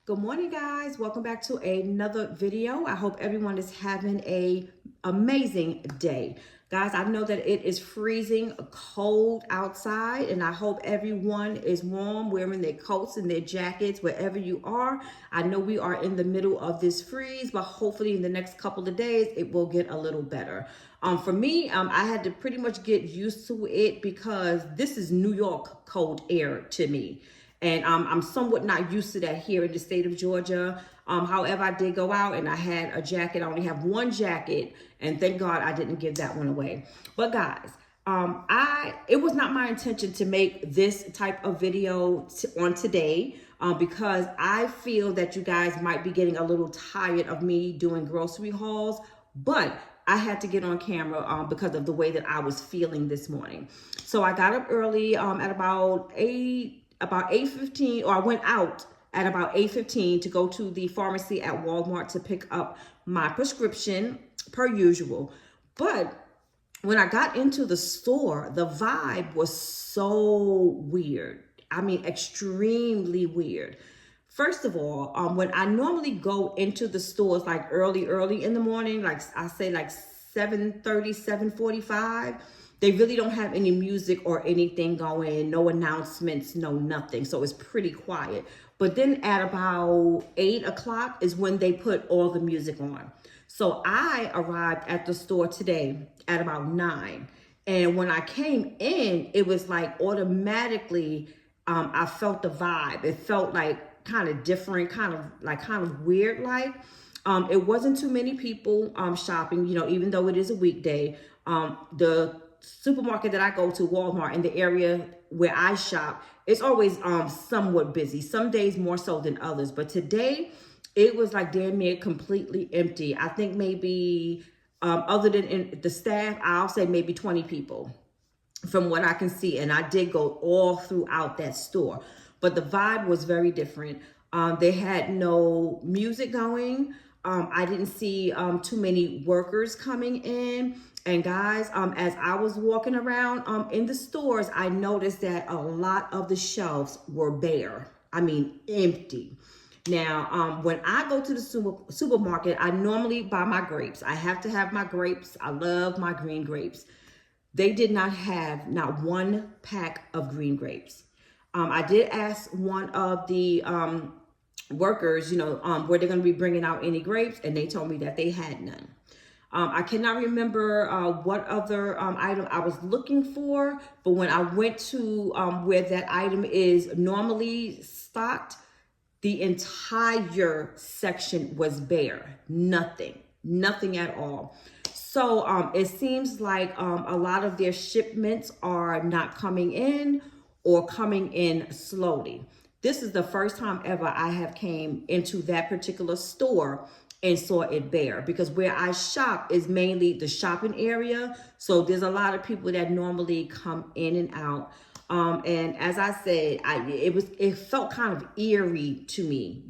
Good morning, guys. Welcome back to another video. I hope everyone is having a amazing day. Guys, I know that it is freezing cold outside, and I hope everyone is warm, wearing their coats and their jackets wherever you are. I know we are in the middle of this freeze, but hopefully in the next couple of days, it will get a little better. For me, I had to pretty much get used to it because this is New York cold air to me. And I'm somewhat not used to that here in the state of Georgia. However, I did go out and I had a jacket. I only have one jacket, and thank God I didn't give that one away. But guys, it was not my intention to make this type of video on today because I feel that you guys might be getting a little tired of me doing grocery hauls, but I had to get on camera because of the way that I was feeling this morning. So I got up early at about 8:15, or I went out at about 8:15 to go to the pharmacy at Walmart to pick up my prescription per usual. But when I got into the store, the vibe was so weird. I mean, extremely weird. First of all, when I normally go into the stores like early in the morning, like I say like 7:30, 7:45, they really don't have any music or anything going, no announcements, no nothing. So it's pretty quiet. But then at about 8 o'clock is when they put all the music on. So I arrived at the store today at about 9. And when I came in, it was like automatically, I felt the vibe. It felt like kind of different, kind of weird like. It wasn't too many people shopping, even though it is a weekday. The supermarket that I go to, Walmart, in the area where I shop, it's always somewhat busy. Some days more so than others. But today, it was like damn near completely empty. I think maybe other than the staff, I'll say maybe 20 people from what I can see. And I did go all throughout that store. But the vibe was very different. They had no music going. I didn't see too many workers coming in. And guys, as I was walking around in the stores, I noticed that a lot of the shelves were bare. I mean, empty. Now, when I go to the supermarket, I normally buy my grapes. I have to have my grapes. I love my green grapes. They did not have not one pack of green grapes. I did ask one of the workers, were they going to be bringing out any grapes? And they told me that they had none. I cannot remember what other item I was looking for, but when I went to where that item is normally stocked, the entire section was bare. Nothing at all. So it seems like a lot of their shipments are not coming in or coming in slowly. This is the first time ever I have came into that particular store and saw it bare, because where I shop is mainly the shopping area. So there's a lot of people that normally come in and out. And as I said, it felt kind of eerie to me.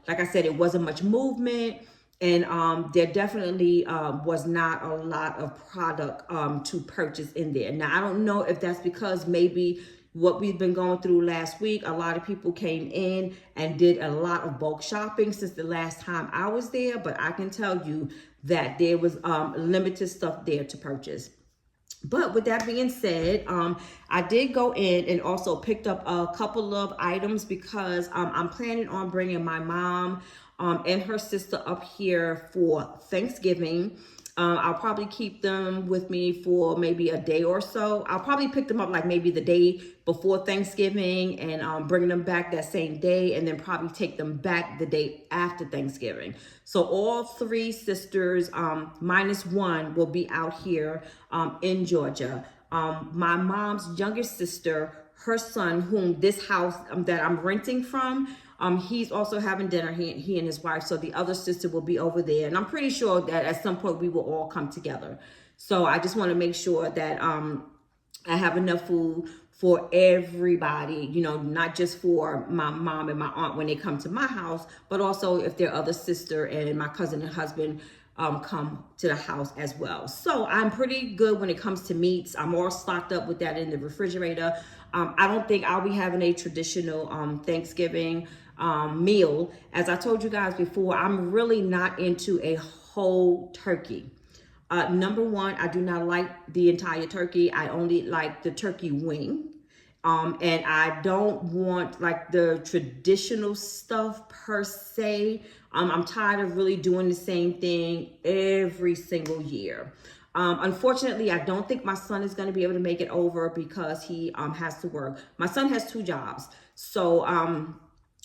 Like I said, it wasn't much movement, and there definitely was not a lot of product to purchase in there. Now, I don't know if that's because maybe what we've been going through last week, a lot of people came in and did a lot of bulk shopping since the last time I was there, but I can tell you that there was limited stuff there to purchase. But with that being said, I did go in and also picked up a couple of items because I'm planning on bringing my mom and her sister up here for Thanksgiving. I'll probably keep them with me for maybe a day or so. I'll probably pick them up like maybe the day before Thanksgiving and bring them back that same day, and then probably take them back the day after Thanksgiving. So all three sisters, minus one, will be out here in Georgia. My mom's younger sister, her son, whom this house that I'm renting from, he's also having dinner, he and his wife. So the other sister will be over there. And I'm pretty sure that at some point we will all come together. So I just want to make sure that I have enough food for everybody, not just for my mom and my aunt when they come to my house, but also if their other sister and my cousin and husband come to the house as well. So I'm pretty good when it comes to meats. I'm all stocked up with that in the refrigerator. I don't think I'll be having a traditional Thanksgiving meal. As I told you guys before, I'm really not into a whole turkey. Number one, I do not like the entire turkey. I only like the turkey wing. And I don't want like the traditional stuff per se. I'm tired of really doing the same thing every single year. Unfortunately, I don't think my son is going to be able to make it over because he has to work. My son has 2 jobs. So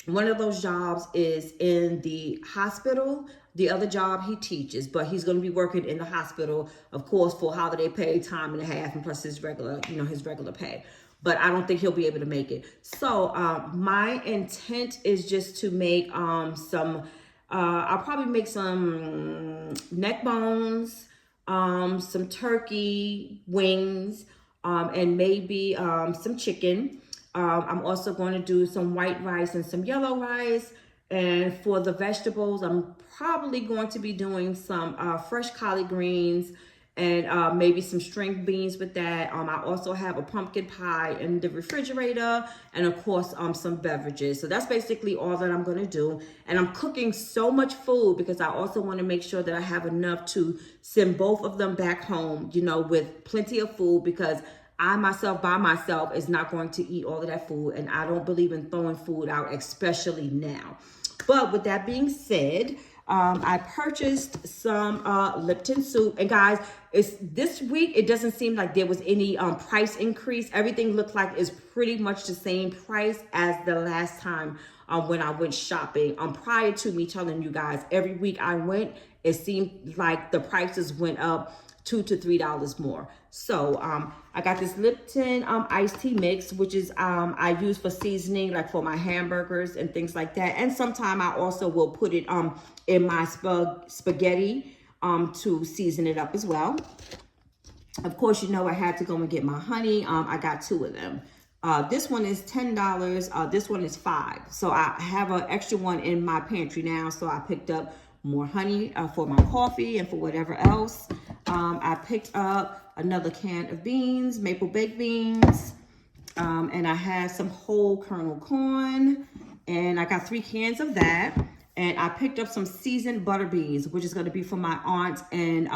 one of those jobs is in the hospital. The other job he teaches, but he's going to be working in the hospital, of course, for holiday pay, time and a half, and plus his regular, his regular pay. But I don't think he'll be able to make it. So my intent is just to make I'll probably make some neck bones, some turkey wings, and maybe some chicken. I'm also going to do some white rice and some yellow rice. And for the vegetables, I'm probably going to be doing some fresh collard greens and maybe some string beans with that. I also have a pumpkin pie in the refrigerator, and of course, some beverages. So that's basically all that I'm gonna do. And I'm cooking so much food because I also wanna make sure that I have enough to send both of them back home, with plenty of food, because I myself, by myself, is not going to eat all of that food, and I don't believe in throwing food out, especially now. But with that being said, I purchased some Lipton soup. And guys, this week, it doesn't seem like there was any price increase. Everything looked like it's pretty much the same price as the last time when I went shopping. Prior to me telling you guys, every week I went, it seemed like the prices went up $2 to $3 more. So I got this Lipton iced tea mix, which is I use for seasoning, like for my hamburgers and things like that. And sometimes I also will put it in my spaghetti to season it up as well. Of course, I had to go and get my honey. I got 2 of them. This one is $10. This one is $5. So I have an extra one in my pantry now. So I picked up more honey for my coffee and for whatever else. I picked up another can of beans, maple baked beans, and I have some whole kernel corn, and I got 3 cans of that. And I picked up some seasoned butter beans, which is going to be for my aunt and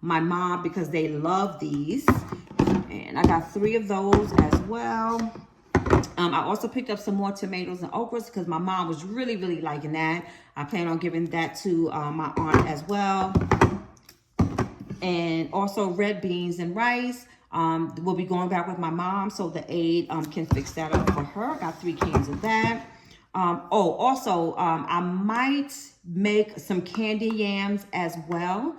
my mom because they love these. And I got 3 of those as well. I also picked up some more tomatoes and okras because my mom was really, really liking that. I plan on giving that to my aunt as well. And also red beans and rice. We'll be going back with my mom so the aide can fix that up for her. I got 3 cans of that. I might make some candy yams as well.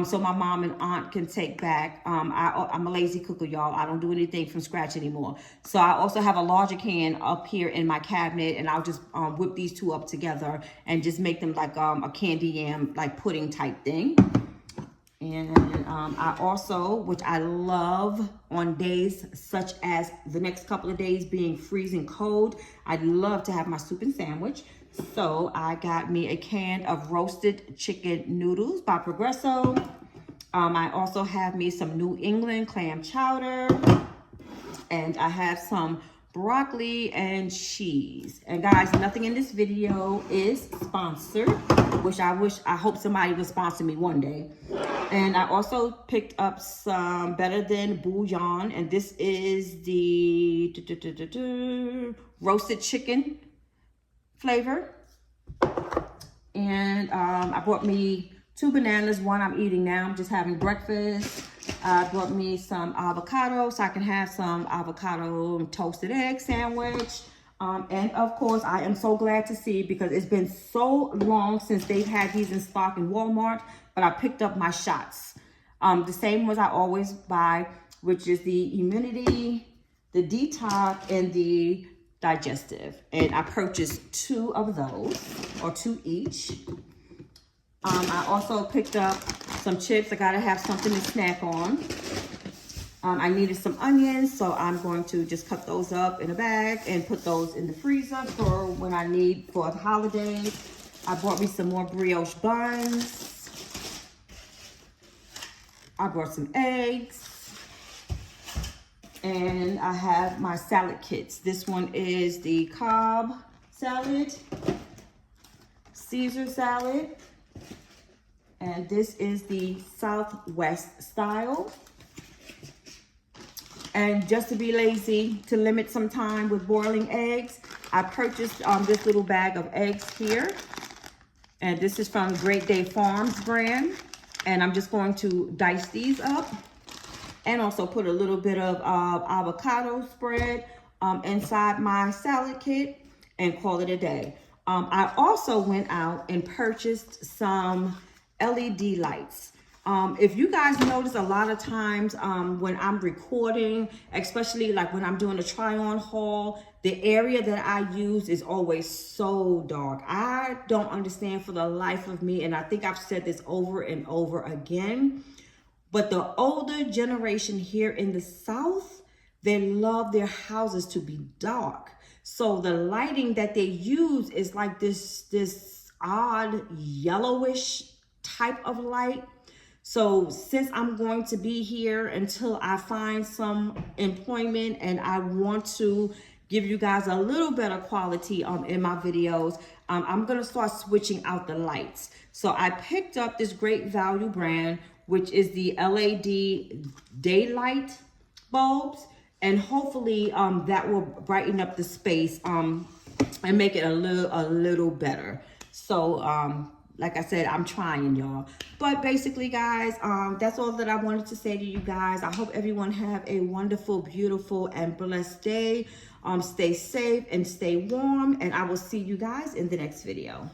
So my mom and aunt can take back. I'm a lazy cooker, y'all. I don't do anything from scratch anymore. So I also have a larger can up here in my cabinet, and I'll just whip these 2 up together and just make them like a candy yam, like pudding type thing. And I also, which I love on days such as the next couple of days being freezing cold, I'd love to have my soup and sandwich. So I got me a can of roasted chicken noodles by Progresso. I also have me some New England clam chowder. And I have some broccoli and cheese. And guys, nothing in this video is sponsored, which I hope somebody will sponsor me one day. And I also picked up some Better Than bouillon, and this is the roasted chicken flavor. And I bought me 2 bananas. One I'm eating now. I'm just having breakfast. I brought me some avocado so I can have some avocado and toasted egg sandwich. And of course, I am so glad to see, because it's been so long since they've had these in stock in Walmart, but I picked up my shots. The same ones I always buy, which is the immunity, the detox, and the digestive. And I purchased 2 of those, or 2 each. I also picked up some chips. I gotta have something to snack on. I needed some onions, so I'm going to just cut those up in a bag and put those in the freezer for when I need for the holidays. I bought me some more brioche buns. I brought some eggs. And I have my salad kits. This one is the Cobb salad, Caesar salad, and this is the Southwest style. And just to be lazy, to limit some time with boiling eggs, I purchased this little bag of eggs here. And this is from Great Day Farms brand. And I'm just going to dice these up. And also put a little bit of avocado spread inside my salad kit and call it a day. I also went out and purchased some LED lights. If you guys notice, a lot of times when I'm recording, especially like when I'm doing a try on haul, the area that I use is always so dark. I don't understand for the life of me, and I think I've said this over and over again, but the older generation here in the South, they love their houses to be dark. So the lighting that they use is like this odd yellowish type of light. So since I'm going to be here until I find some employment and I want to give you guys a little better quality in my videos, I'm gonna start switching out the lights. So I picked up this Great Value brand, which is the LED daylight bulbs, and hopefully that will brighten up the space and make it a little better. So like I said, I'm trying, y'all. But basically, guys, that's all that I wanted to say to you guys. I hope everyone have a wonderful, beautiful, and blessed day. Stay safe and stay warm, and I will see you guys in the next video.